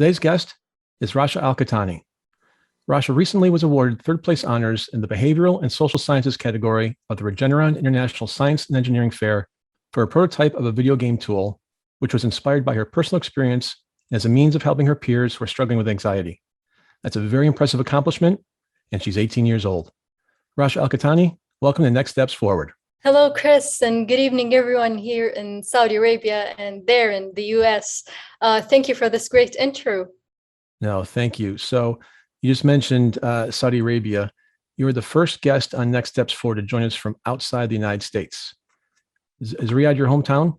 Today's guest is Rasha Alqahanti. Rasha recently was awarded third place honors in the Behavioral and Social Sciences category of the Regeneron International Science and Engineering Fair for a prototype of a video game tool, which was inspired by her personal experience as a means of helping her peers who are struggling with anxiety. That's a very impressive accomplishment, and she's 18 years old. Rasha Alqahanti, welcome to Next Steps Forward. Hello, Chris, and good evening, everyone here in Saudi Arabia and there in the US. Thank you for this great intro. No, thank you. So you just mentioned Saudi Arabia. You were the first guest on Next Steps Forward to join us from outside the United States. Is Riyadh your hometown?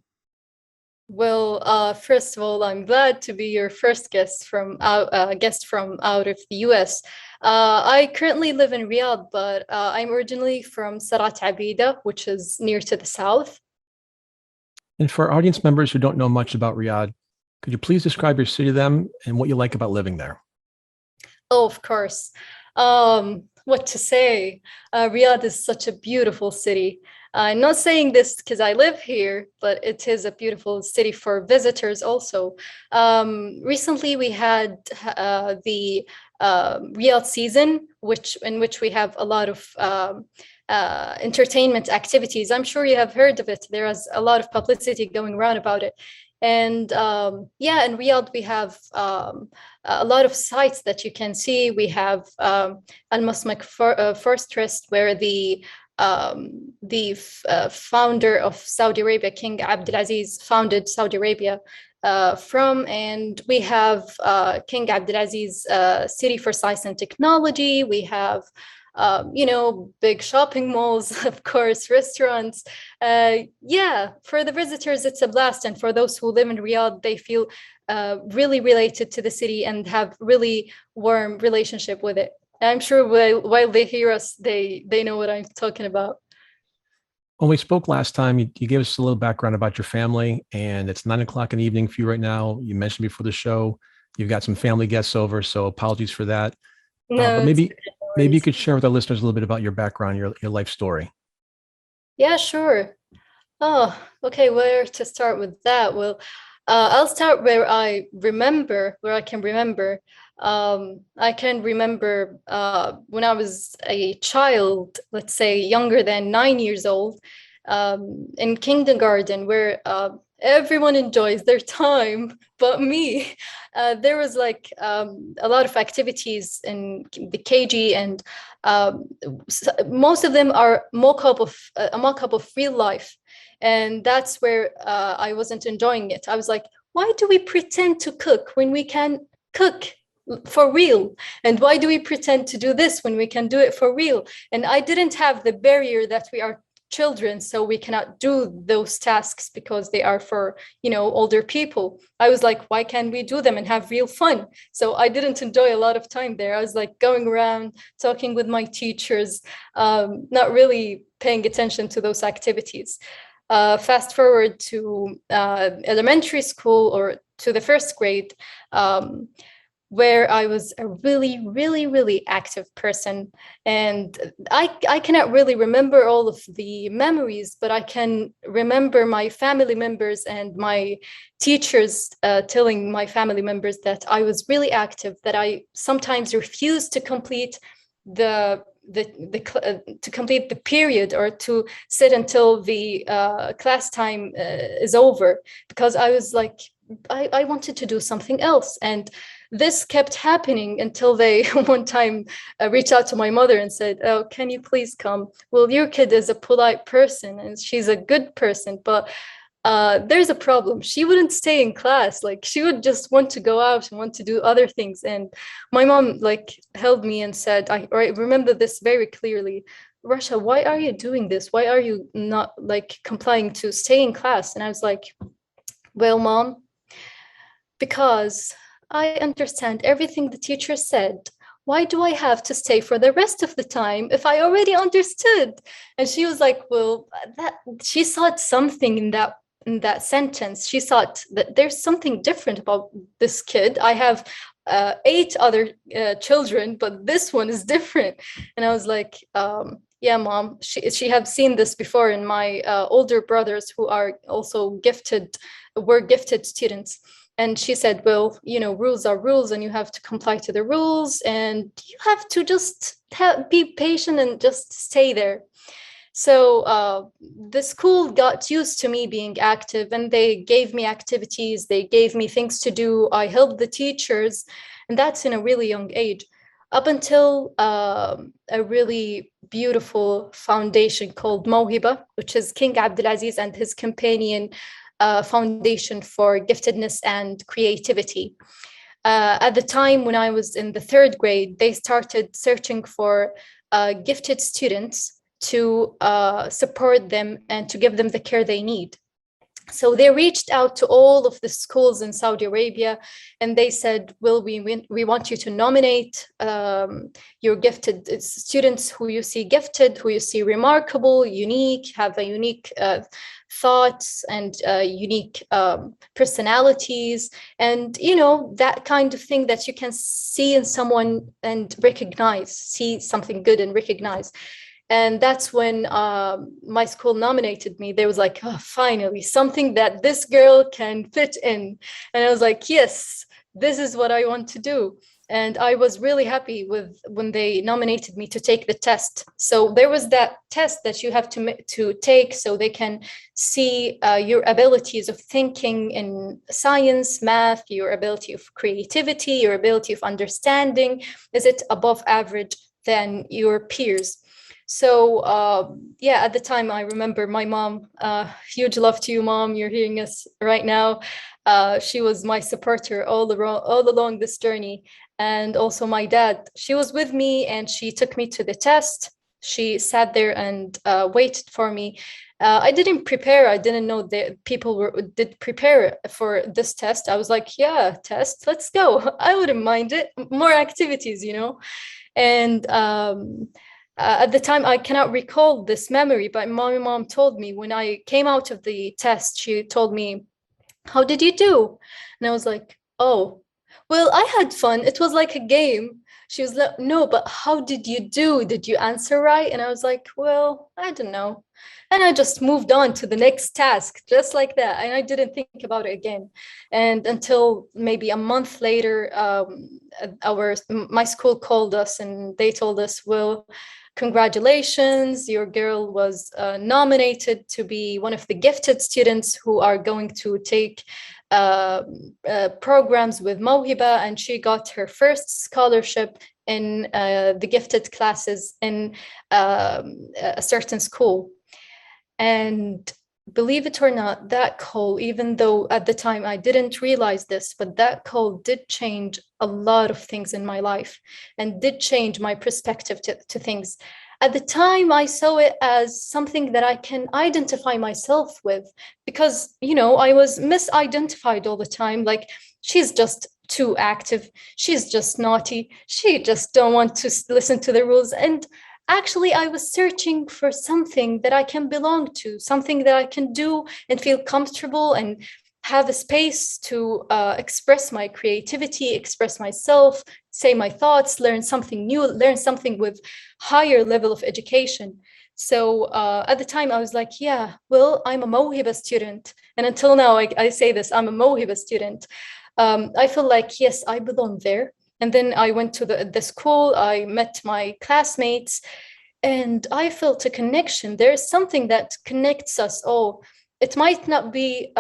Well, first of all, I'm glad to be your first guest from out of the US. I currently live in Riyadh, but I'm originally from Sarat Abida, which is near to the south. And for our audience members who don't know much about Riyadh, could you please describe your city to them and what you like about living there? Oh, of course. What to say? Riyadh is such a beautiful city. I'm not saying this because I live here, but it is a beautiful city for visitors also. Recently, we had the Riyadh season, in which we have a lot of entertainment activities. I'm sure you have heard of it. There is a lot of publicity going around about it. And in Riyadh, we have a lot of sites that you can see. We have Al-Masmak Fortress, where the founder of Saudi Arabia, King Abdulaziz, founded Saudi Arabia from, and we have King Abdulaziz City for Science and Technology. We have big shopping malls, of course, restaurants. For the visitors, it's a blast. And for those who live in Riyadh, they feel really related to the city and have really warm relationship with it. I'm sure while they hear us, they know what I'm talking about. When we spoke last time, you gave us a little background about your family, and it's 9 o'clock in the evening for you right now. You mentioned before the show, you've got some family guests over, so apologies for that. No, but maybe you could share with our listeners a little bit about your background, your life story. Yeah, sure. Oh, okay. Where to start with that? Well, I'll start where I can remember. I can remember when I was a child, let's say younger than 9 years old, in kindergarten, where everyone enjoys their time but me. There was like a lot of activities in the KG, and most of them are a mock-up of real life. And that's where I wasn't enjoying it. I was like, why do we pretend to cook when we can cook for real? And why do we pretend to do this when we can do it for real? And I didn't have the barrier that we are children, so we cannot do those tasks because they are for older people. I was like, why can't we do them and have real fun? So I didn't enjoy a lot of time there. I was like going around talking with my teachers, not really paying attention to those activities. Fast forward to elementary school, or to the first grade, where I was a really, really, really active person. And I cannot really remember all of the memories, but I can remember my family members and my teachers telling my family members that I was really active, that I sometimes refused to complete the period, or to sit until the class time is over, because I was like, I wanted to do something else. And this kept happening until they one time reached out to my mother and said, oh, can you please come? Well, your kid is a polite person and she's a good person, but there's a problem. She wouldn't stay in class. Like, she would just want to go out and want to do other things. And my mom held me and said, I remember this very clearly, Rasha, why are you doing this? Why are you not complying to stay in class? And I was like, well, Mom, because I understand everything the teacher said. Why do I have to stay for the rest of the time if I already understood? And she was like, well, she saw something in that sentence. She thought that there's something different about this kid. I have 8 other children, but this one is different. And I was like, yeah, Mom, she had seen this before in my older brothers, who are also were gifted students. And she said, well, rules are rules and you have to comply to the rules and you have to just be patient and just stay there. So the school got used to me being active and they gave me activities, they gave me things to do. I helped the teachers, and that's in a really young age, up until a really beautiful foundation called Mawhiba, which is King Abdulaziz and his companion foundation for giftedness and creativity. At the time when I was in the third grade, they started searching for gifted students to support them and to give them the care they need. So they reached out to all of the schools in Saudi Arabia and they said, well, we want you to nominate your gifted students who you see gifted, who you see remarkable, unique, have a unique thoughts and unique personalities. And, that kind of thing that you can see in someone and recognize, see something good and recognize. And that's when my school nominated me. They was like, oh, finally, something that this girl can fit in. And I was like, yes, this is what I want to do. And I was really happy with when they nominated me to take the test. So there was that test that you have to take so they can see your abilities of thinking in science, math, your ability of creativity, your ability of understanding. Is it above average than your peers? So at the time, I remember my mom, huge love to you, Mom, you're hearing us right now. She was my supporter all along this journey. And also my dad, she was with me and she took me to the test. She sat there and waited for me. I didn't prepare. I didn't know that people did prepare for this test. I was like, yeah, test, let's go. I wouldn't mind it. More activities, And at the time, I cannot recall this memory, but my mom told me when I came out of the test, she told me, how did you do? And I was like, oh, well, I had fun. It was like a game. She was like, no, but how did you do? Did you answer right? And I was like, well, I don't know. And I just moved on to the next task, just like that. And I didn't think about it again. And until maybe a month later, my school called us and they told us, well, congratulations, your girl was nominated to be one of the gifted students who are going to take programs with Mawhiba, and she got her first scholarship in the gifted classes in a certain school. And believe it or not, that call, even though at the time I didn't realize this, but that call did change a lot of things in my life and did change my perspective to things. At the time, I saw it as something that I can identify myself with because, I was misidentified all the time. Like, she's just too active. She's just naughty. She just don't want to listen to the rules. And actually, I was searching for something that I can belong to, something that I can do and feel comfortable and have a space to express my creativity, express myself, say my thoughts, learn something new, learn something with higher level of education. So at the time I was like, yeah, well, I'm a Mawhiba student. And until now, I say this, I'm a Mawhiba student. I feel like, yes, I belong there. And then I went to the school, I met my classmates, and I felt a connection. There's something that connects us all. It might not be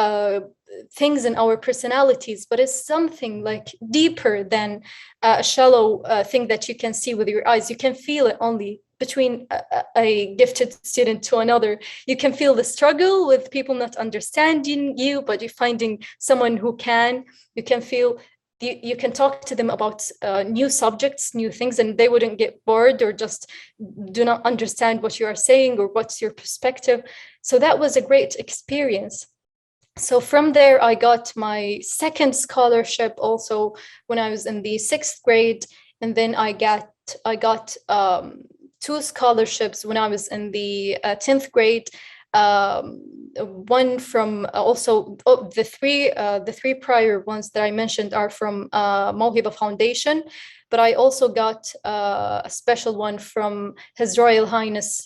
things in our personalities, but it's something like deeper than a shallow thing that you can see with your eyes. You can feel it only between a gifted student to another. You can feel the struggle with people not understanding you, but you're finding someone who can. You can feel you can talk to them about new subjects, new things, and they wouldn't get bored or just do not understand what you are saying or what's your perspective. So that was a great experience. So from there, I got my second scholarship also when I was in the 6th grade. And then I got 2 scholarships when I was in the 10th grade. One from also the three prior ones that I mentioned are from Mawhiba Foundation, but I also got a special one from His Royal Highness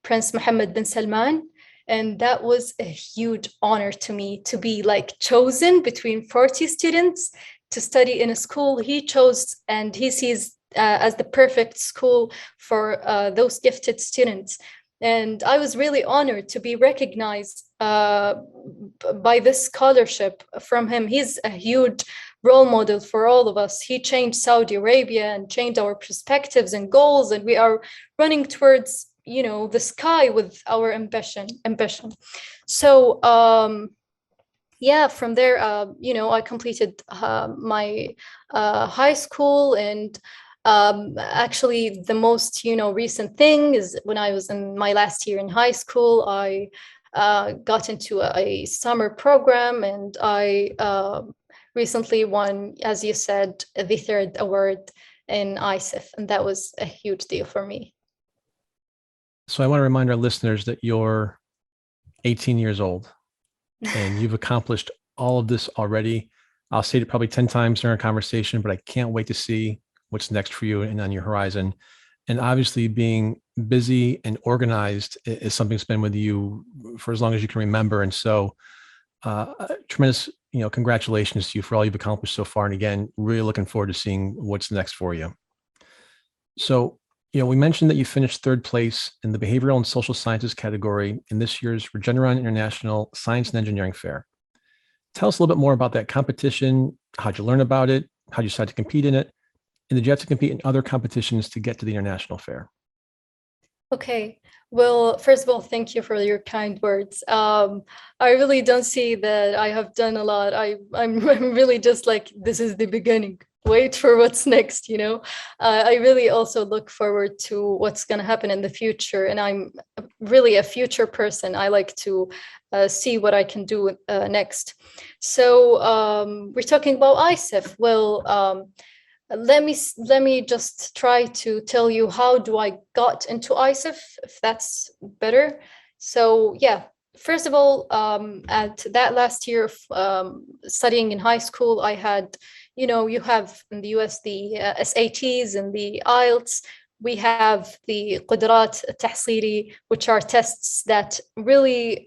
Prince Mohammed bin Salman. And that was a huge honor to me, to be like chosen between 40 students to study in a school he chose and he sees as the perfect school for those gifted students. And I was really honored to be recognized by this scholarship from him. He's a huge role model for all of us. He changed Saudi Arabia and changed our perspectives and goals, and we are running towards, you know, the sky with our ambition. So yeah, from there, you know, I completed my high school, and actually the most, you know, recent thing is when I was in my last year in high school, I got into a summer program, and I recently won, as you said, the third award in ISIF, and that was a huge deal for me. So I want to remind our listeners that you're 18 years old and you've accomplished all of this already. I'll say it probably 10 times during our conversation, but I can't wait to see what's next for you and on your horizon. And obviously being busy and organized is something that's been with you for as long as you can remember. And so tremendous, you know, congratulations to you for all you've accomplished so far. And again, really looking forward to seeing what's next for you. So, you know, we mentioned that you finished third place in the behavioral and social sciences category in this year's Regeneron International Science and Engineering Fair. Tell us a little bit more about that competition. How'd you learn about it? How'd you decide to compete in it? And did you have to compete in other competitions to get to the international fair? Okay. Well, first of all, thank you for your kind words. I really don't see that I have done a lot. I'm really just like, this is the beginning. Wait for what's next, you know? I really also look forward to what's going to happen in the future. And I'm really a future person. I like to see what I can do next. So we're talking about ISIF. Well, let me just try to tell you how do I got into ISIF, if that's better. So yeah, first of all, at that last year of studying in high school, I had, you know, you have in the US the SATs and the IELTS. We have the قدرات التحصيلي, which are tests that really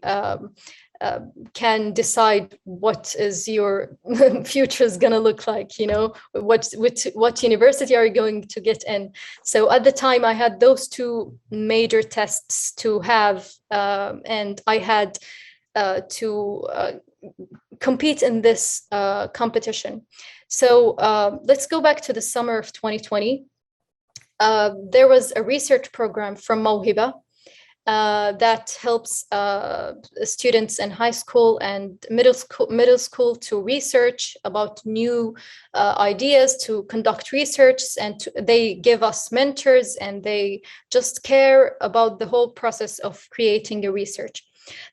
can decide what is your future is going to look like, you know, what university are you going to get in. So at the time I had those two major tests to have, and I had to compete in this competition. So let's go back to the summer of 2020. There was a research program from Mawhiba that helps students in high school and middle school to research about new ideas, to conduct research, and they give us mentors, and they just care about the whole process of creating a research.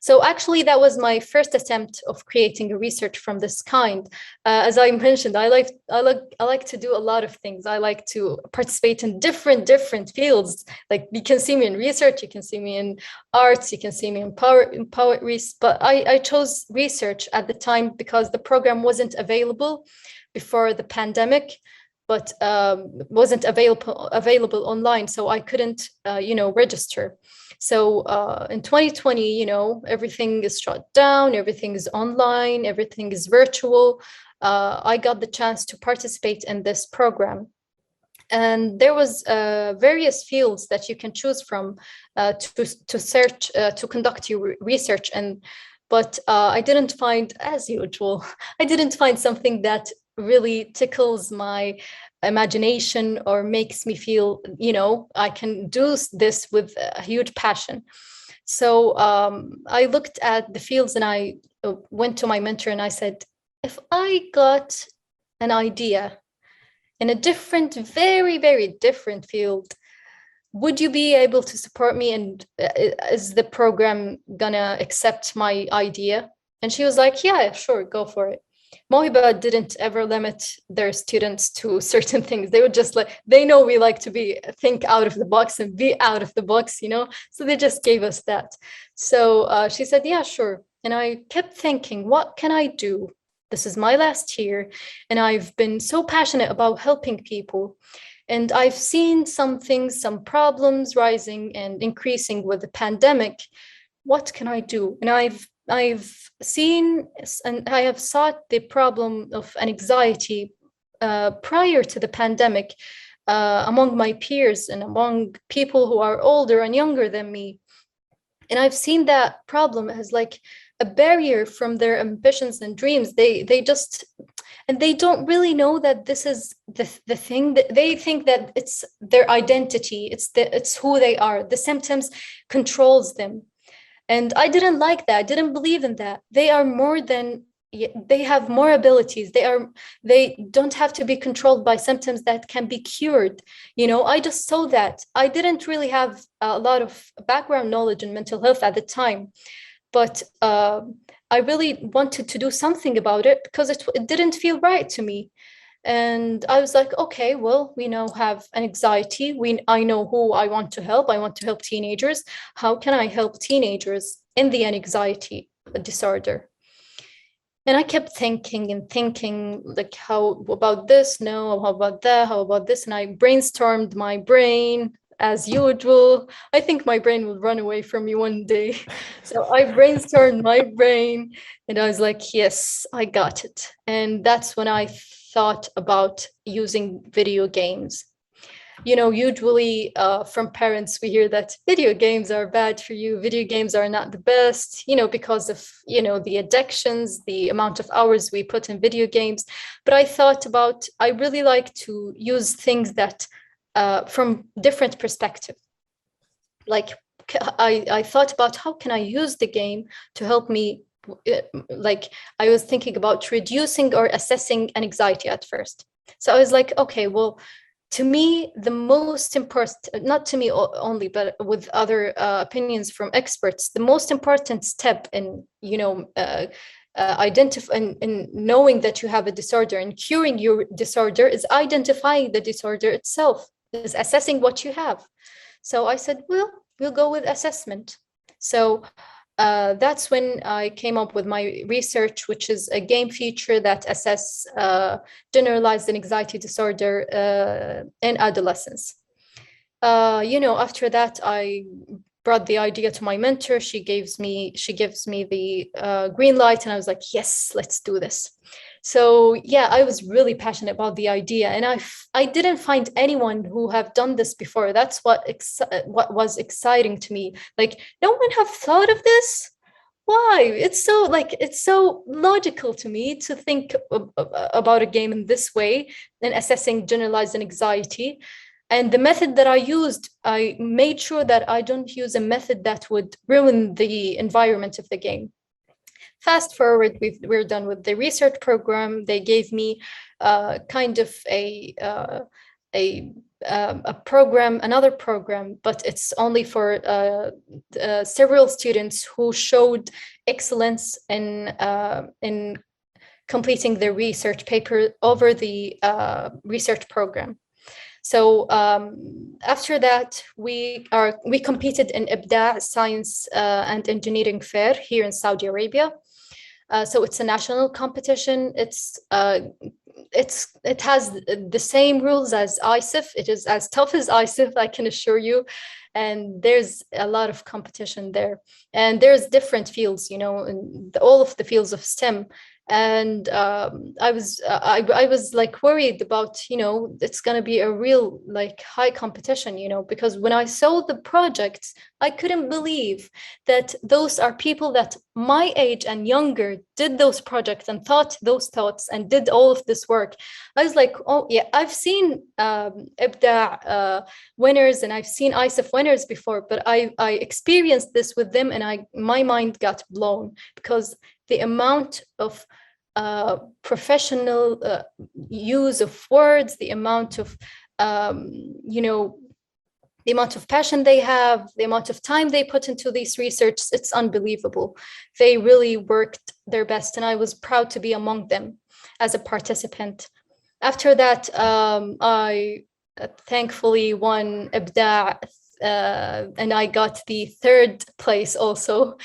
So actually, that was my first attempt of creating a research from this kind. As I mentioned, I like to do a lot of things. I like to participate in different fields. Like you can see me in research, you can see me in arts, you can see me in poetry. But I chose research at the time because the program wasn't available before the pandemic, but wasn't available online, so I couldn't register. So in 2020, you know, everything is shut down, everything is online, everything is virtual. I got the chance to participate in this program. And there was various fields that you can choose from to search, to conduct your research. But I didn't find, as usual, I didn't find something that really tickles my imagination or makes me feel, you know, I can do this with a huge passion. So I looked at the fields, and I went to my mentor and I said, if I got an idea in a different, very, very different field, would you be able to support me? And is the program gonna accept my idea? And she was like, yeah, sure, go for it. Mawhiba didn't ever limit their students to certain things. They would just they know we like to think out of the box and be out of the box, you know? So they just gave us that. So she said, yeah, sure. And I kept thinking, what can I do? This is my last year, and I've been so passionate about helping people. And I've seen some things, some problems rising and increasing with the pandemic. what can I do? And I've seen and I have sought the problem of anxiety prior to the pandemic among my peers and among people who are older and younger than me. And I've seen that problem as like a barrier from their ambitions and dreams. They just, and they don't really know that this is the thing, that they think that it's their identity, it's who they are. The symptoms controls them. And I didn't like that. I didn't believe in that. They are more than, they have more abilities. They don't have to be controlled by symptoms that can be cured. I just saw that. I didn't really have a lot of background knowledge in mental health at the time, but I really wanted to do something about it because it didn't feel right to me. And I was like, okay, well, we now have an anxiety. I know who I want to help. I want to help teenagers. How can I help teenagers in the anxiety disorder? And I kept thinking and thinking, like, how about this? No, how about that? How about this? And I brainstormed my brain as usual. I think my brain will run away from me one day. So I brainstormed my brain and I was like, yes, I got it. And that's when I thought about using video games. Usually from parents, we hear that video games are bad for you. Video games are not the best, because of, the addictions, the amount of hours we put in video games. But I thought about, I really like to use things that from different perspective. Like I thought about how can I use the game to help me. Like I was thinking about reducing or assessing anxiety at first. So I was like, okay, well, to me, the most important, not to me only, but with other opinions from experts, the most important step in, identifying and knowing that you have a disorder and curing your disorder is identifying the disorder itself, is assessing what you have. So I said, well, we'll go with assessment. So that's when I came up with my research, which is a game feature that assess generalized anxiety disorder in adolescents. After that, I brought the idea to my mentor. She gives me the green light, and I was like, yes, let's do this. So yeah, I was really passionate about the idea, and I didn't find anyone who have done this before. That's what was exciting to me. Like, no one have thought of this. Why? It's so logical to me to think about a game in this way and assessing generalized anxiety. And the method that I used, I made sure that I don't use a method that would ruin the environment of the game. Fast forward, we're done with the research program. They gave me kind of a program, another program, but it's only for several students who showed excellence in completing their research paper over the research program. So after that, we competed in IBDAع Science and Engineering Fair here in Saudi Arabia. So it's a national competition. It has the same rules as ISIF. It is as tough as ISIF, I can assure you. And there's a lot of competition there. And there's different fields, in all of the fields of STEM. And I was like worried about, it's going to be a real like high competition, because when I saw the projects, I couldn't believe that those are people that my age and younger did those projects and thought those thoughts and did all of this work. I was like, oh yeah, I've seen IBDAع winners and I've seen ISIF winners before, but I experienced this with them, and my mind got blown because the amount of professional use of words, the amount of, the amount of passion they have, the amount of time they put into these research, it's unbelievable. They really worked their best, and I was proud to be among them as a participant. After that, I thankfully won IBDAع, and I got the third place also.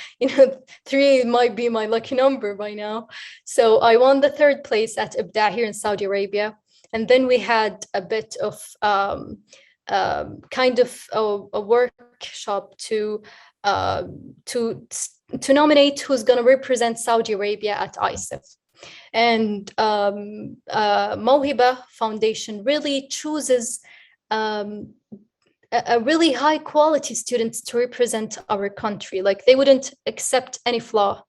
3 might be my lucky number by now. So I won the third place at IBDAع here in Saudi Arabia. And then we had a bit of kind of a workshop to to nominate who's going to represent Saudi Arabia at ISEF. And Mawhiba Foundation really chooses a really high quality students to represent our country. Like they wouldn't accept any flaw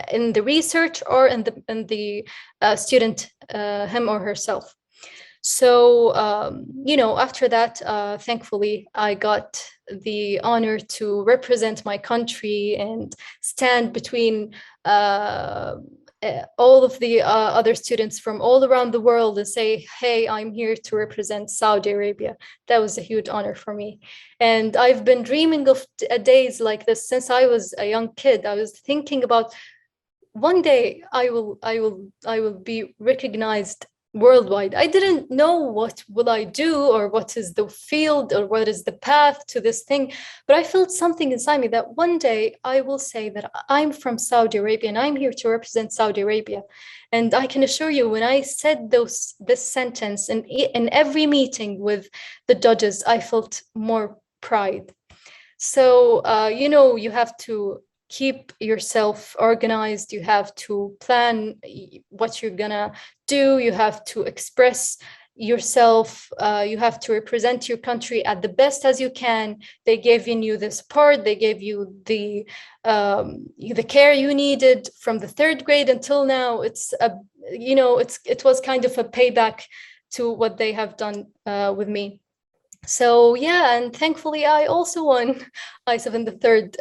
in the research or in the student, him or herself. So, after that, thankfully, I got the honor to represent my country and stand between all of the other students from all around the world and say, hey, I'm here to represent Saudi Arabia. That was a huge honor for me. And I've been dreaming of days like this since I was a young kid. I was thinking about one day I will be recognized worldwide. I didn't know what will I do or what is the field or what is the path to this thing, but I felt something inside me that one day I will say that I'm from Saudi Arabia and I'm here to represent Saudi Arabia. And I can assure you, when I said this sentence in every meeting with the judges, I felt more pride. So, you have to keep yourself organized. You have to plan what you're gonna do. You have to express yourself. You have to represent your country at the best as you can. They gave you the support. They gave you the care you needed from the third grade until now. It was kind of a payback to what they have done with me. So yeah, and thankfully I also won ISEF in the third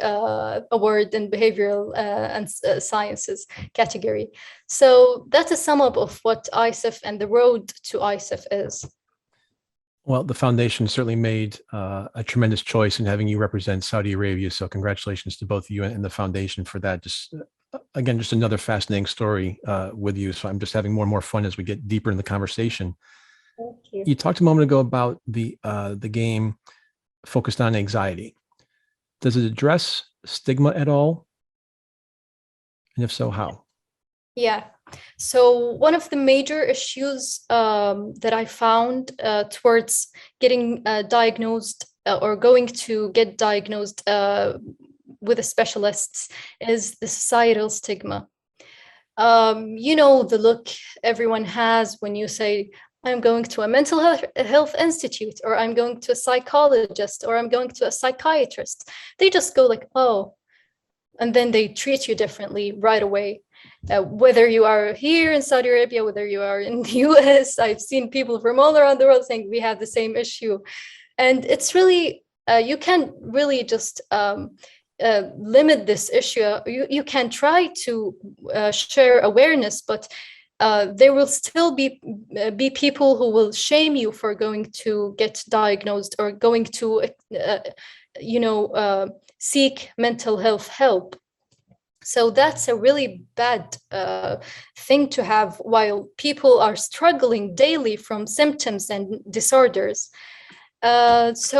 award in behavioral and sciences category. So that's a sum up of what ISEF and the road to ISEF is. Well, the foundation certainly made a tremendous choice in having you represent Saudi Arabia. So congratulations to both of you and the foundation for that. Just again, just another fascinating story with you. So I'm just having more and more fun as we get deeper in the conversation. Thank you. You talked a moment ago about the game focused on anxiety. Does it address stigma at all? And if so, how? Yeah. So one of the major issues that I found towards getting diagnosed or going to get diagnosed with the specialists is the societal stigma. The look everyone has when you say, I'm going to a mental health institute, or I'm going to a psychologist, or I'm going to a psychiatrist. They just go like, oh, and then they treat you differently right away. Whether you are here in Saudi Arabia, whether you are in the US, I've seen people from all around the world saying we have the same issue. And it's really, you can't really just limit this issue. You can try to share awareness, but there will still be people who will shame you for going to get diagnosed or going to, seek mental health help. So that's a really bad thing to have while people are struggling daily from symptoms and disorders. This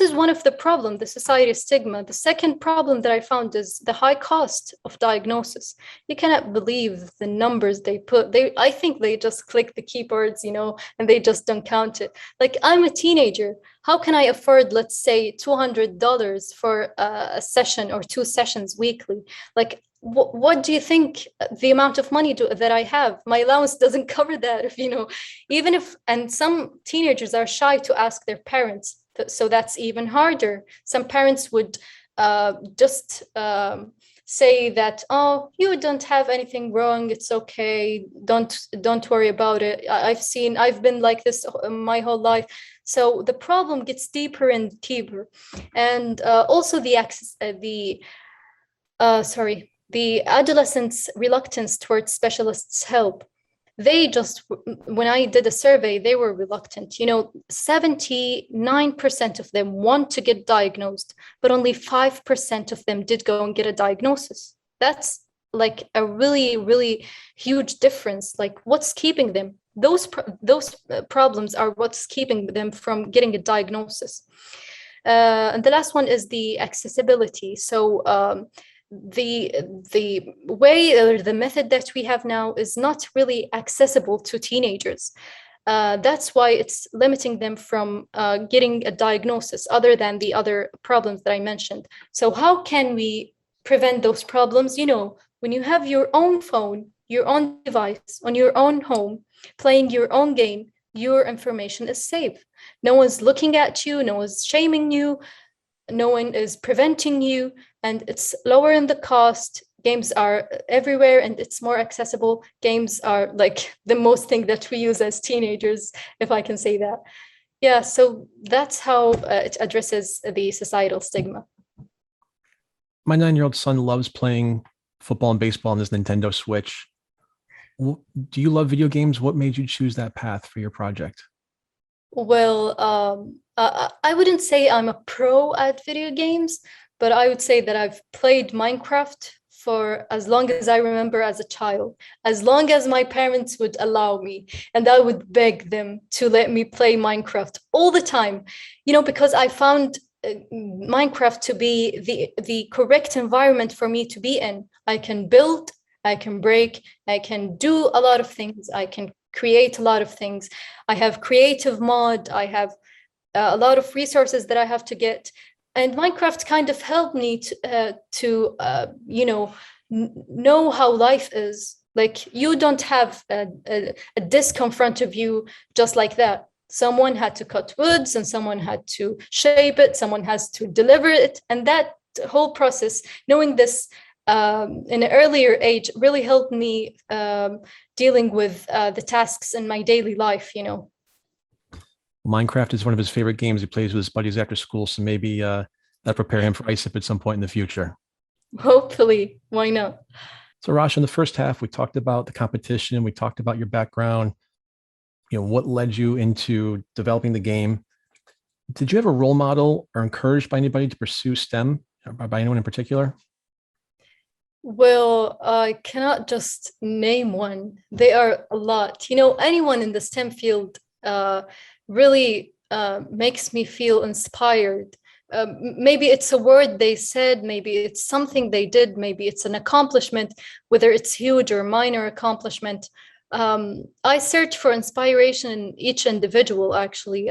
is one of the problems, the society stigma. The second problem that I found is the high cost of diagnosis. You cannot believe the numbers they put. I think they just click the keyboards, and they just don't count it. Like, I'm a teenager. How can I afford, let's say, $200 for a session or 2 sessions weekly? Like, what do you think the amount of money that I have? My allowance doesn't cover that, and some teenagers are shy to ask their parents. So that's even harder. Some parents would just say that, oh, you don't have anything wrong. It's okay. Don't worry about it. I've been like this my whole life. So the problem gets deeper and deeper. And also the adolescents' reluctance towards specialists' help. When I did a survey, they were reluctant. 79% of them want to get diagnosed, but only 5% of them did go and get a diagnosis. That's like a really, really huge difference. Like, what's keeping them? Those problems are what's keeping them from getting a diagnosis. And the last one is the accessibility. So the way or the method that we have now is not really accessible to teenagers. That's why it's limiting them from getting a diagnosis other than the other problems that I mentioned. So how can we prevent those problems? When you have your own phone, your own device, on your own home, playing your own game, your information is safe. No one's looking at you, no one's shaming you, no one is preventing you, and it's lower in the cost. Games are everywhere and it's more accessible. Games are like the most thing that we use as teenagers, if I can say that. Yeah, so that's how it addresses the societal stigma. My 9-year-old son loves playing football and baseball on this Nintendo Switch. Do you love video games? What made you choose that path for your project? Well, I wouldn't say I'm a pro at video games, but I would say that I've played Minecraft for as long as I remember as a child, as long as my parents would allow me, and I would beg them to let me play Minecraft all the time, because I found Minecraft to be the correct environment for me to be in. I can build, I can break, I can do a lot of things, I can create a lot of things. I have creative mod, I have a lot of resources that I have to get. And Minecraft kind of helped me to know how life is. Like, you don't have a disc in front of you just like that. Someone had to cut woods and someone had to shape it, someone has to deliver it. And that whole process, knowing this in an earlier age, really helped me dealing with the tasks in my daily life. Minecraft is one of his favorite games. He plays with his buddies after school, so maybe that'll prepare him for ISIP at some point in the future. Hopefully, why not? So, Rasha, in the first half, we talked about the competition. We talked about your background. What led you into developing the game. Did you have a role model or encouraged by anybody to pursue STEM, or by anyone in particular? Well, I cannot just name one. There are a lot. Anyone in the STEM field really makes me feel inspired. Maybe it's a word they said, maybe it's something they did, maybe it's an accomplishment, whether it's huge or minor accomplishment. I search for inspiration in each individual, actually.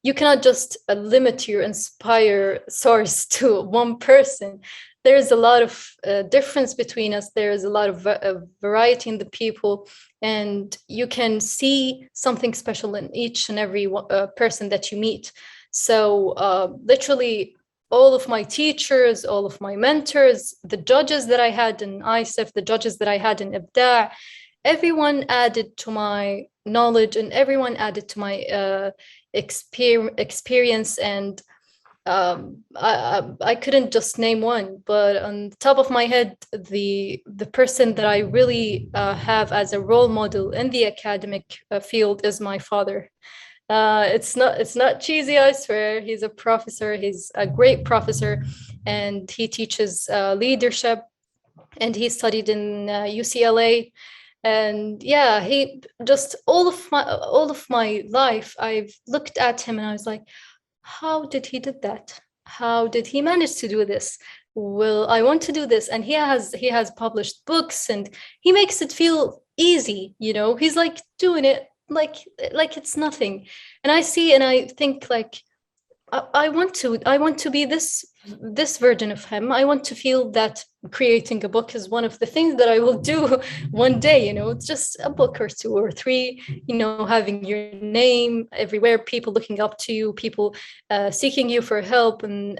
You cannot just limit your inspire source to one person. There's a lot of difference between us. There is a lot of variety in the people, and you can see something special in each and every person that you meet. So literally, all of my teachers, all of my mentors, the judges that I had in ISIF, the judges that I had in IBDAع, everyone added to my knowledge and everyone added to my experience. And I couldn't just name one, but on the top of my head, the person that I really have as a role model in the academic field is my father. It's not cheesy, I swear. He's a professor. He's a great professor, and he teaches leadership, and he studied in UCLA. And yeah, he just all of my life, I've looked at him and I was like, how did he do that? How did he manage to do this? Well, I want to do this. And he has published books and he makes it feel easy, he's like doing it like it's nothing. And I see and I think like, I want to be this version of him. I want to feel that creating a book is one of the things that I will do one day. It's just a book or two or three, having your name everywhere, people looking up to you, people seeking you for help and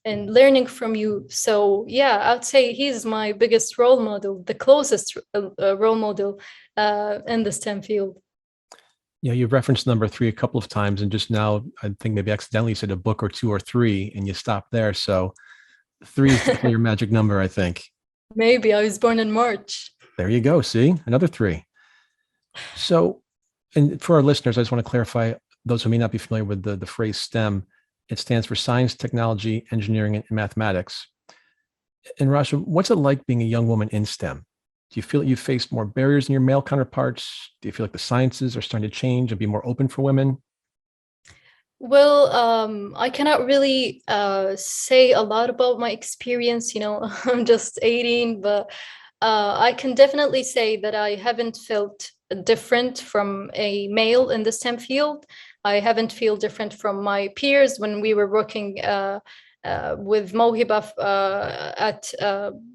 learning from you. So yeah, I'd say he's my biggest role model, the closest role model in the STEM field. Yeah, you've referenced number 3 a couple of times, and just now I think maybe accidentally said a book or 2 or 3, and you stopped there. So 3 is definitely your magic number, I think. Maybe I was born in March. There you go. See, another 3. So, and for our listeners, I just want to clarify, those who may not be familiar with the phrase STEM, it stands for science, technology, engineering, and mathematics. And Rasha, what's it like being a young woman in STEM? Do you feel that you've faced more barriers than your male counterparts? Do you feel like the sciences are starting to change and be more open for women? Well, I cannot really say a lot about my experience. I'm just 18, but I can definitely say that I haven't felt different from a male in the STEM field. I haven't feel different from my peers when we were working with Mawhiba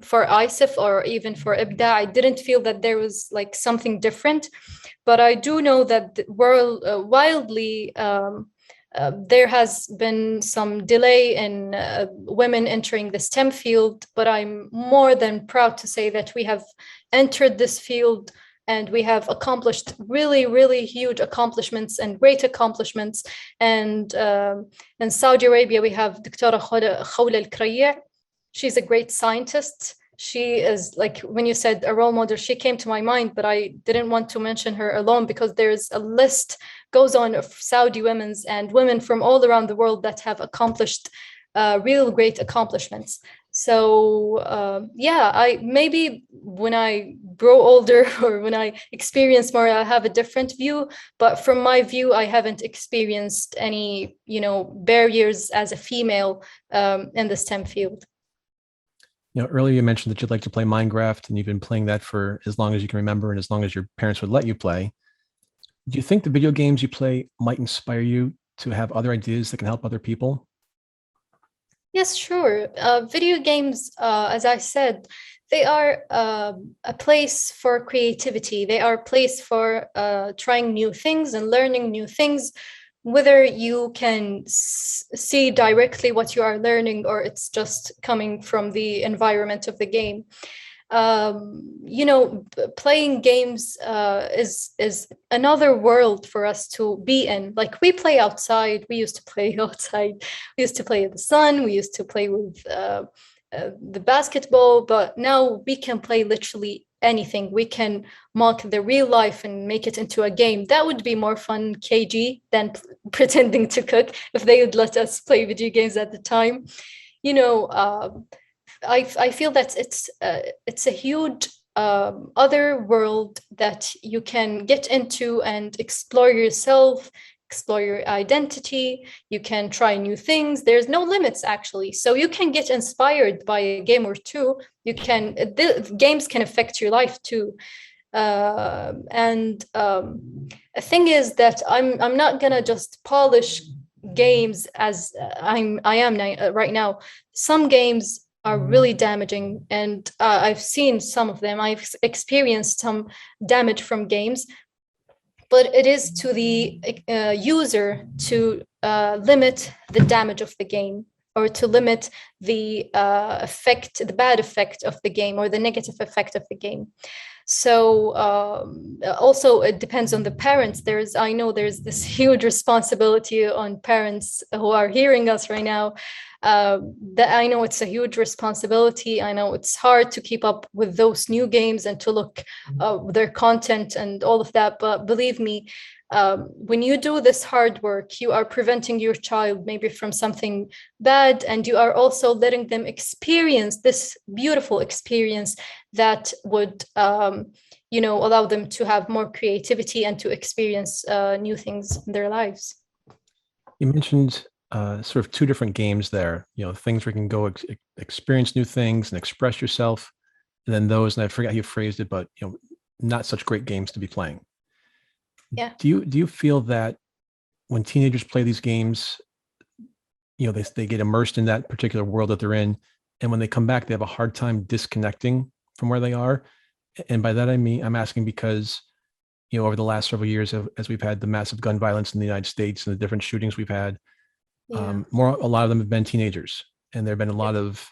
for ISIF or even for IBDA. I didn't feel that there was like something different, but I do know that wildly there has been some delay in women entering the STEM field, but I'm more than proud to say that we have entered this field and we have accomplished really, really huge accomplishments and great accomplishments. And in Saudi Arabia, we have Dr. Khawla Al-Krayya. She's a great scientist. She is, like, when you said a role model, she came to my mind, but I didn't want to mention her alone because there's a list goes on of Saudi women's and women from all around the world that have accomplished real great accomplishments. So yeah, I maybe when I grow older or when I experience more, I have a different view. But from my view, I haven't experienced any, barriers as a female in the STEM field. Earlier you mentioned that you'd like to play Minecraft, and you've been playing that for as long as you can remember and as long as your parents would let you play. Do you think the video games you play might inspire you to have other ideas that can help other people? Yes, sure. Video games, as I said, they are a place for creativity. They are a place for trying new things and learning new things, whether you can see directly what you are learning or it's just coming from the environment of the game. Playing games is another world for us to be in. Like, we play outside. We used to play outside. We used to play in the sun. We used to play with the basketball, but now we can play literally anything. We can mock the real life and make it into a game. That would be more fun, KG, than pretending to cook if they would let us play video games at the time. I feel that it's a huge other world that you can get into and explore yourself, explore your identity. You can try new things. There's no limits, actually. So you can get inspired by a game or two. Games can affect your life too. And a thing is that I'm not gonna just polish games as I am right now. Some games are really damaging, and I've seen some of them. I've experienced some damage from games, but it is to the user to limit the damage of the game, or to limit the the bad effect of the game, or the negative effect of the game. So also it depends on the parents. I know there's this huge responsibility on parents who are hearing us right now. That I know it's a huge responsibility. I know it's hard to keep up with those new games and to look their content and all of that. But believe me, when you do this hard work, you are preventing your child maybe from something bad, and you are also letting them experience this beautiful experience that would allow them to have more creativity and to experience new things in their lives. You mentioned sort of two different games there, things where you can go experience new things and express yourself, and then those, and I forgot how you phrased it, but not such great games to be playing. Yeah. Do you feel that when teenagers play these games, they get immersed in that particular world that they're in, and when they come back, they have a hard time disconnecting from where they are? And by that I mean, I'm asking because over the last several years, as we've had the massive gun violence in the United States and the different shootings we've had, Yeah. a lot of them have been teenagers, and there have been a lot of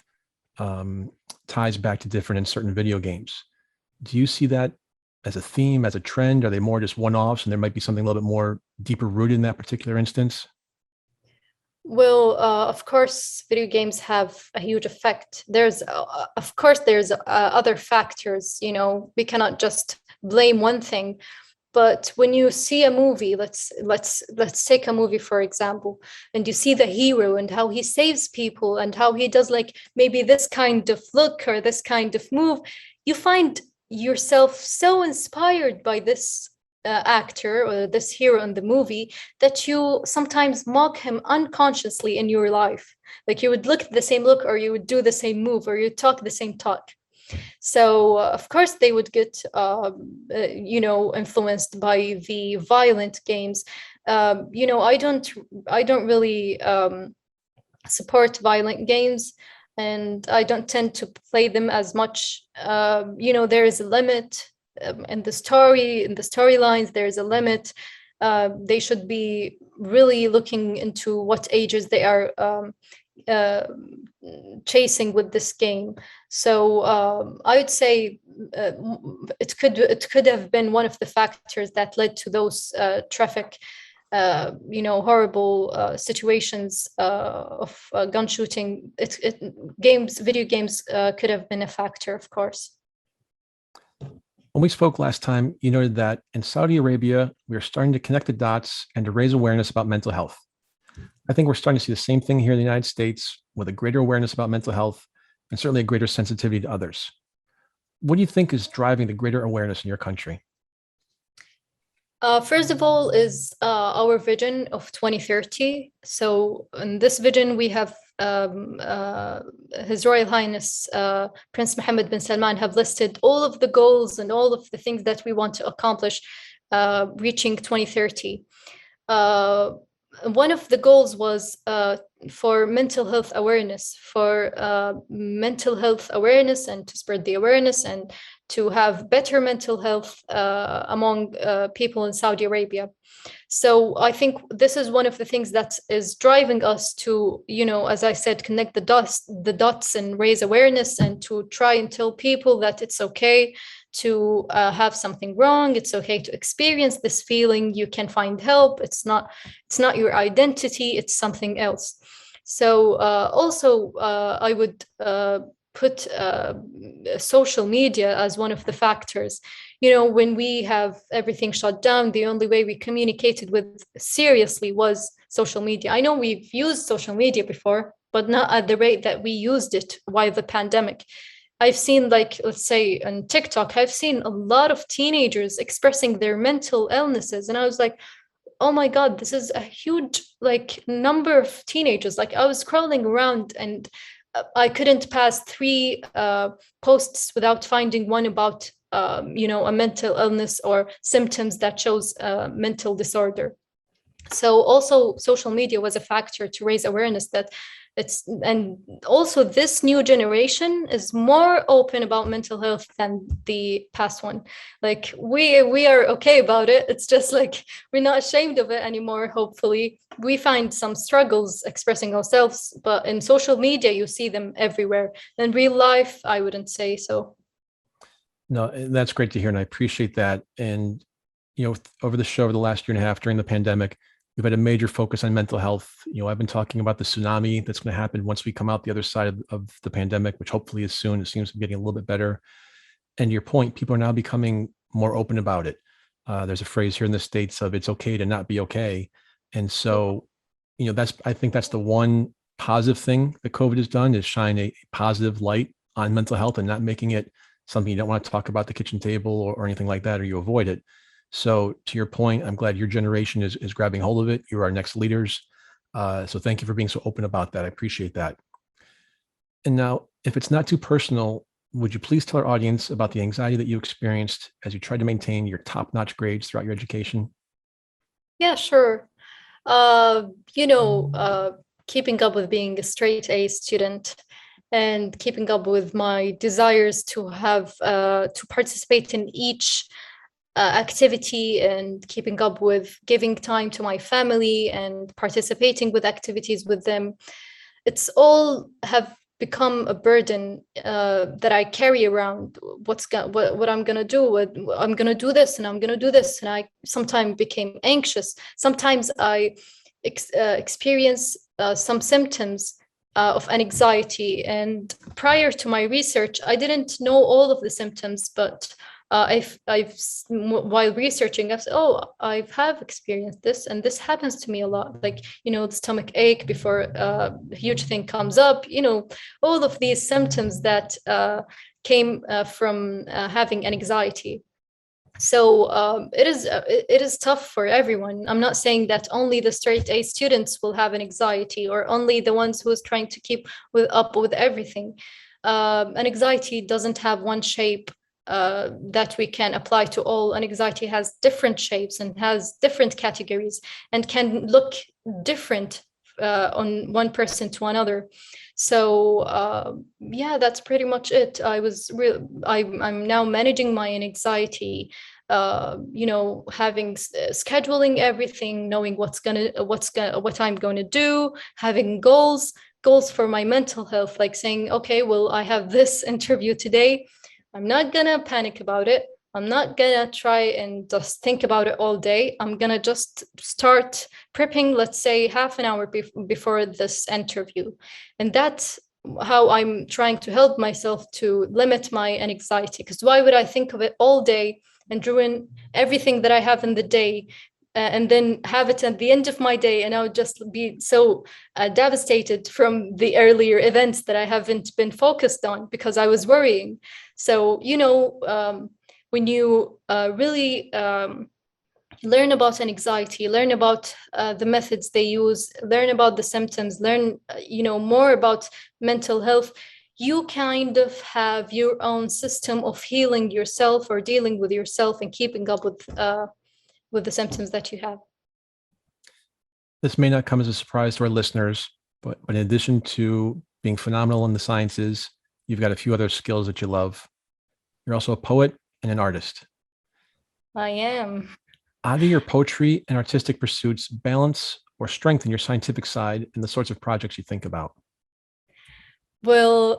ties back to different and certain video games. Do you see that as a theme, as a trend? Are they more just one-offs, and there might be something a little bit more deeper rooted in that particular instance? Well, of course, video games have a huge effect. There's other factors. We cannot just blame one thing. But when you see a movie, let's take a movie, for example, and you see the hero and how he saves people and how he does like maybe this kind of look or this kind of move, you find yourself so inspired by this actor or this hero in the movie that you sometimes mock him unconsciously in your life. Like, you would look at the same look, or you would do the same move, or you talk the same talk. So of course they would get influenced by the violent games. I don't really support violent games, and I don't tend to play them as much. There is a limit in the storylines. There is a limit. They should be really looking into what ages they are uh, chasing with this game. So I would say it could have been one of the factors that led to those traffic horrible situations of gun shooting. Video games could have been a factor, of course. When we spoke last time, you noted that in Saudi Arabia, we are starting to connect the dots and to raise awareness about mental health. I think we're starting to see the same thing here in the United States, with a greater awareness about mental health and certainly a greater sensitivity to others. What do you think is driving the greater awareness in your country? First of all is our vision of 2030. So in this vision, we have His Royal Highness Prince Mohammed bin Salman have listed all of the goals and all of the things that we want to accomplish reaching 2030. One of the goals was for mental health awareness, and to spread the awareness and to have better mental health among people in Saudi Arabia. So I think this is one of the things that is driving us to, as I said, connect the dots and raise awareness, and to try and tell people that it's okay to have something wrong. It's okay to experience this feeling. You can find help. It's not your identity. It's something else. So also I would put social media as one of the factors. When we have everything shut down, the only way we communicated with seriously was social media. I know we've used social media before, but not at the rate that we used it while the pandemic. I've seen, let's say on TikTok, I've seen a lot of teenagers expressing their mental illnesses. And I was like, oh my God, this is a huge number of teenagers. I was scrolling around and I couldn't pass 3 posts without finding one about, a mental illness or symptoms that shows mental disorder. So also social media was a factor to raise awareness that and also this new generation is more open about mental health than the past one. We are okay about it. It's just we're not ashamed of it anymore. Hopefully we find some struggles expressing ourselves, but in social media you see them everywhere. In real life I wouldn't say so. No, that's great to hear, and I appreciate that. And over the last year and a half during the pandemic, we've had a major focus on mental health. I've been talking about the tsunami that's going to happen once we come out the other side of the pandemic, which hopefully is soon. It seems to be getting a little bit better. And to your point, people are now becoming more open about it. There's a phrase here in the States of "it's okay to not be okay." And so, I think that's the one positive thing that COVID has done, is shine a positive light on mental health and not making it something you don't want to talk about at the kitchen table or anything like that, or you avoid it. So to your point, I'm glad your generation is grabbing hold of it. You're our next leaders. So thank you for being so open about that. I appreciate that. And now, if it's not too personal, would you please tell our audience about the anxiety that you experienced as you tried to maintain your top-notch grades throughout your education? Yeah, sure. Keeping up with being a straight A student and keeping up with my desires to have to participate in each activity, and keeping up with giving time to my family and participating with activities with them. It's all have become a burden that I carry around. What I'm gonna do? I'm gonna do this, and I'm gonna do this, and I sometimes became anxious. Sometimes I experience some symptoms of anxiety. And prior to my research, I didn't know all of the symptoms, but while researching, I've said, oh, I have experienced this, and this happens to me a lot. The stomach ache before a huge thing comes up. All of these symptoms that came from having anxiety. So it is tough for everyone. I'm not saying that only the straight A students will have an anxiety, or only the ones who's trying to keep up with everything. an anxiety doesn't have one shape that we can apply to all. An anxiety has different shapes and has different categories and can look different on one person to another. So yeah, that's pretty much it. I'm now managing my anxiety, having scheduling everything, knowing what I'm going to do, having goals for my mental health, like saying, okay, well, I have this interview today. I'm not gonna panic about it. I'm not gonna try and just think about it all day. I'm gonna just start prepping, let's say half an hour before this interview. And that's how I'm trying to help myself to limit my anxiety. Because why would I think of it all day and ruin everything that I have in the day, and then have it at the end of my day, and I would just be so devastated from the earlier events that I haven't been focused on because I was worrying. So, when you really learn about an anxiety, learn about the methods they use, learn about the symptoms, learn, more about mental health, you kind of have your own system of healing yourself or dealing with yourself and keeping up with the symptoms that you have. This may not come as a surprise to our listeners, but in addition to being phenomenal in the sciences, you've got a few other skills that you love. You're also a poet and an artist. I am. How do your poetry and artistic pursuits balance or strengthen your scientific side and the sorts of projects you think about? Well,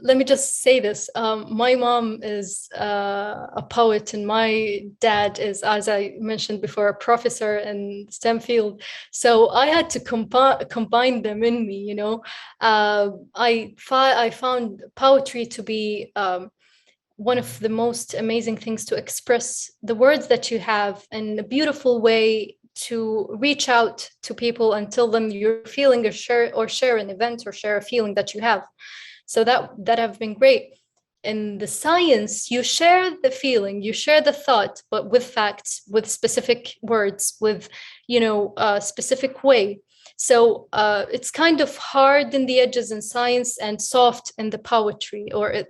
let me just say this. My mom is a poet, and my dad is, as I mentioned before, a professor in STEM field. So I had to combine them in me, I found poetry to be one of the most amazing things to express the words that you have in a beautiful way, to reach out to people and tell them you're feeling, or share an event or share a feeling that you have. So that have been great. In the science, you share the feeling, you share the thought, but with facts, with specific words, with a specific way. So it's kind of hard in the edges in science and soft in the poetry, or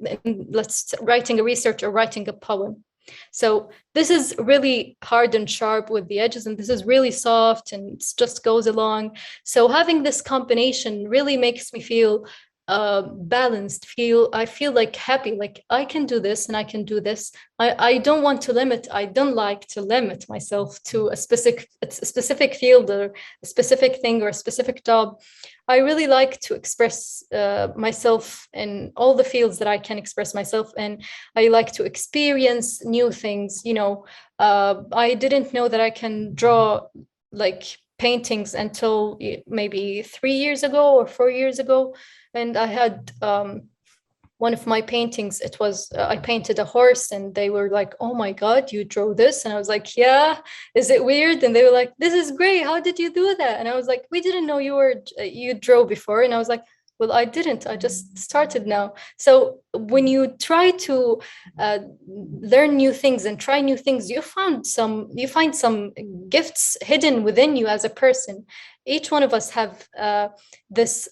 writing a research or writing a poem. So this is really hard and sharp with the edges, and this is really soft and it just goes along. So having this combination really makes me feel balanced. I feel like happy, like I can do this and I can do this. I don't want to limit. I don't like to limit myself to a specific field or a specific thing or a specific job. I really like to express myself in all the fields that I can express myself, and I like to experience new things. I didn't know that I can draw like paintings until maybe 3 years ago or 4 years ago. And I had one of my paintings, it was, I painted a horse, and they were like, oh my God, you drew this? And I was like, yeah, is it weird? And they were like, this is great. How did you do that? And I was like, we didn't know you drew before. And I was like, well, I didn't. I just started now. So when you try to learn new things and try new things, you find some gifts hidden within you as a person. Each one of us have this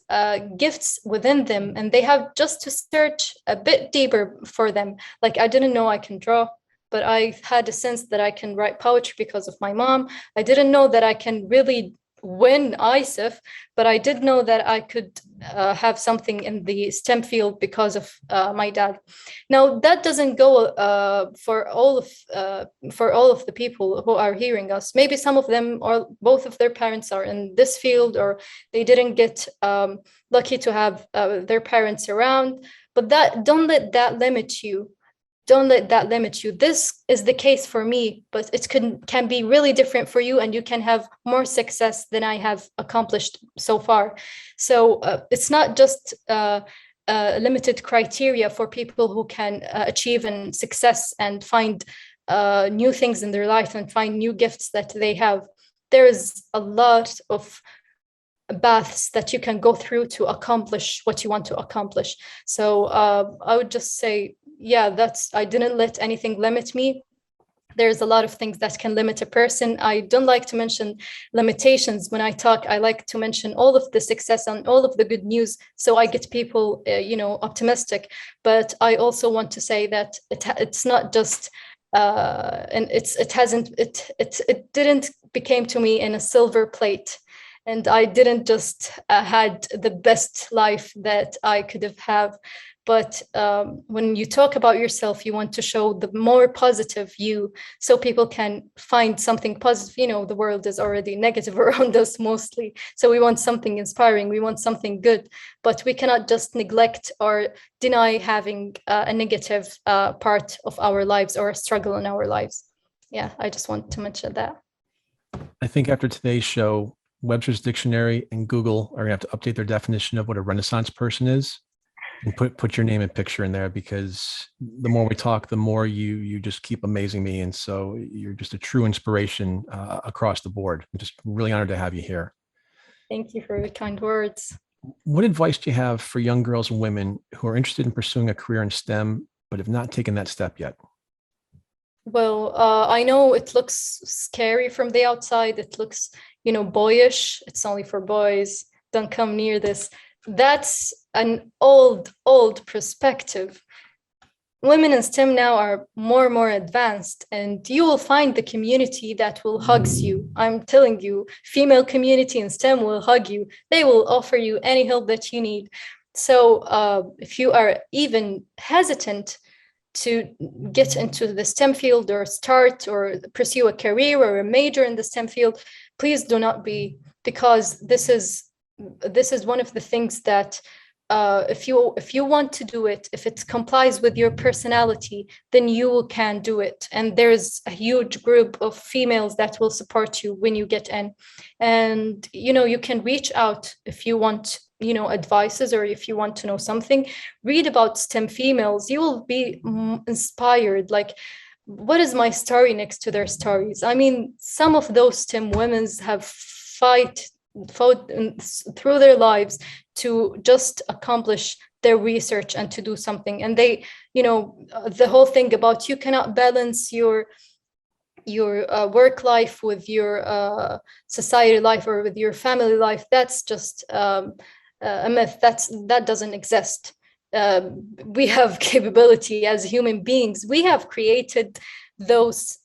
gifts within them, and they have just to search a bit deeper for them. Like, I didn't know I can draw, but I had a sense that I can write poetry because of my mom. I didn't know that I can really win ISIF, but I did know that I could have something in the STEM field because of my dad. Now, that doesn't go for all of the people who are hearing us. Maybe some of them or both of their parents are in this field, or they didn't get lucky to have their parents around. But don't let that limit you. Don't let that limit you. This is the case for me, but it can be really different for you, and you can have more success than I have accomplished so far. So it's not just limited criteria for people who can achieve and success and find new things in their life and find new gifts that they have. There is a lot of paths that you can go through to accomplish what you want to accomplish. So I would just say, yeah, I didn't let anything limit me. there's a lot of things that can limit a person. I don't like to mention limitations when I talk. I like to mention all of the success and all of the good news, so I get people, optimistic. But I also want to say that it's not just, and it didn't became to me in a silver plate, and I didn't just had the best life that I could have. But when you talk about yourself, you want to show the more positive you, so people can find something positive. The world is already negative around us mostly, so we want something inspiring, we want something good, but we cannot just neglect or deny having a negative part of our lives or a struggle in our lives. Yeah, I just want to mention that. I think after today's show, Webster's Dictionary and Google are going to have to update their definition of what a Renaissance person is, and put your name and picture in there, because the more we talk, the more you just keep amazing me. And so you're just a true inspiration across the board. I'm just really honored to have you here. Thank you for the kind words. What advice do you have for young girls and women who are interested in pursuing a career in STEM, but have not taken that step yet? Well, I know it looks scary from the outside. It looks, boyish. It's only for boys. Don't come near this. That's an old perspective. Women in STEM now are more advanced, and you will find the community that will hug you. I'm telling you, female community in STEM will hug you. They will offer you any help that you need. So if you are even hesitant to get into the STEM field or start or pursue a career or a major in the STEM field, please do not be, because this is one of the things that if you want to do it, if it complies with your personality, then you can do it. And there's a huge group of females that will support you when you get in. And you can reach out if you want advices, or if you want to know something. Read about STEM females. You will be inspired. Like, what is my story next to their stories? I mean, some of those STEM women have fought through their lives to just accomplish their research and to do something. And they, the whole thing about you cannot balance your work life with your society life or with your family life, that's just a myth. That doesn't exist. We have capability as human beings. We have created those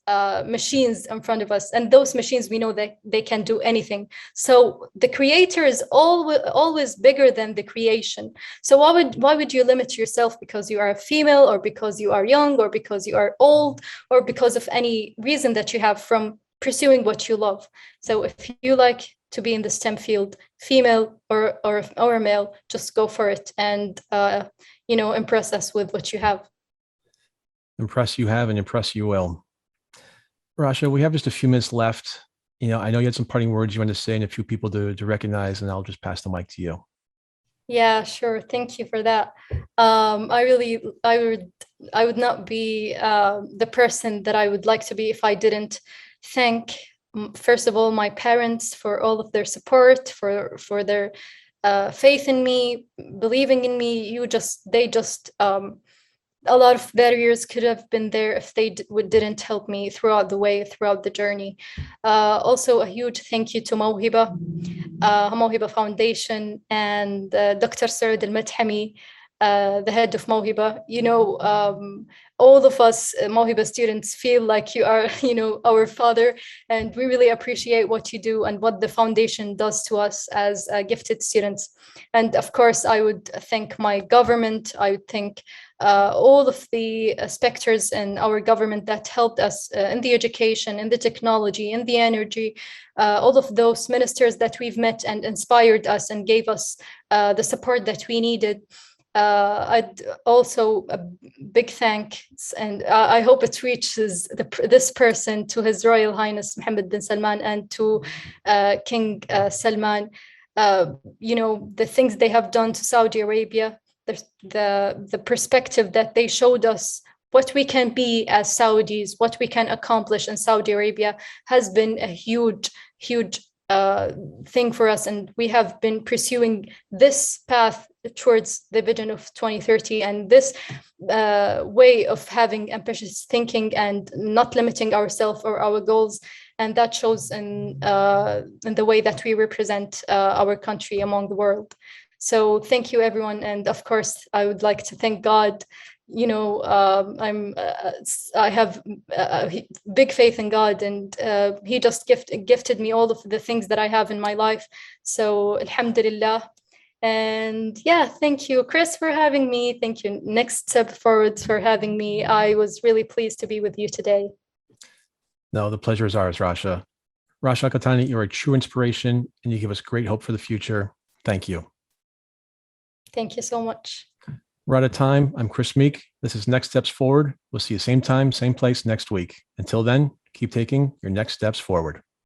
machines in front of us, and those machines, we know that they can do anything. So the creator is always bigger than the creation. So why would you limit yourself because you are a female, or because you are young, or because you are old, or because of any reason that you have from pursuing what you love? So if you like to be in the STEM field, female or male, just go for it, and impress us with what you have. Impress you have, and impress you will. Rasha, we have just a few minutes left. I know you had some parting words you wanted to say, and a few people to recognize, and I'll just pass the mic to you. Yeah, sure. Thank you for that. I would not be the person that I would like to be if I didn't thank, first of all, my parents for all of their support, for their faith in me, believing in me. A lot of barriers could have been there if they didn't help me throughout the journey. Also, a huge thank you to Mawhiba Foundation, and Dr. Saud Al-Madhami, the head of Mawhiba. All of us Mawhiba students feel like you are, our father, and we really appreciate what you do and what the foundation does to us as gifted students. And of course, I would thank my government. I would thank all of the specters in our government that helped us in the education, in the technology, in the energy, all of those ministers that we've met and inspired us and gave us the support that we needed. I'd also a big thanks, and I hope it reaches this person, to His Royal Highness Mohammed bin Salman and to King Salman. The things they have done to Saudi Arabia, the perspective that they showed us, what we can be as Saudis, what we can accomplish in Saudi Arabia, has been a huge thing for us, and we have been pursuing this path towards the vision of 2030. And this way of having ambitious thinking and not limiting ourselves or our goals, and that shows in the way that we represent our country among the world. So thank you, everyone. And of course, I would like to thank God. You know, I have big faith in God, and He just gifted me all of the things that I have in my life. So Alhamdulillah. And yeah, thank you, Chris, for having me. Thank you, Next Step Forward, for having me. I was really pleased to be with you today. No, the pleasure is ours, Rasha. Rasha Alqahtani, you're a true inspiration, and you give us great hope for the future. Thank you. Thank you so much. We're out of time. I'm Chris Meek. This is Next Steps Forward. We'll see you same time, same place next week. Until then, keep taking your next steps forward.